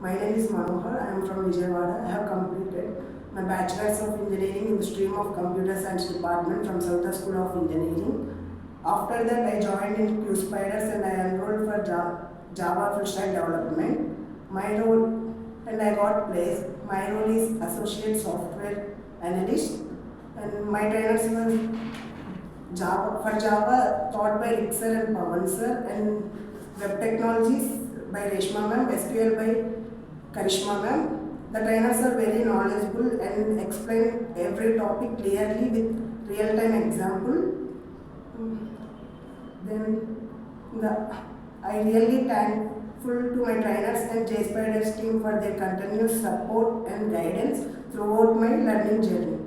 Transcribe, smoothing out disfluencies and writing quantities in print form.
My name is Manohar. I am from Vijayawada. I have completed my Bachelor's of Engineering in the stream of Computer Science Department from Southern School of Engineering. After that, I joined in Jspiders and I enrolled for Java Full Stack Development. My role, and I got placed. My role is Associate Software Analyst, and my trainers were Java taught by Rixer and Pawan sir, and Web Technologies by Reshma ma'am, SQL by Karishma ma'am. The trainers are very knowledgeable and explain every topic clearly with real-time example. Then I really thankful to my trainers and Jspiders team for their continuous support and guidance throughout my learning journey.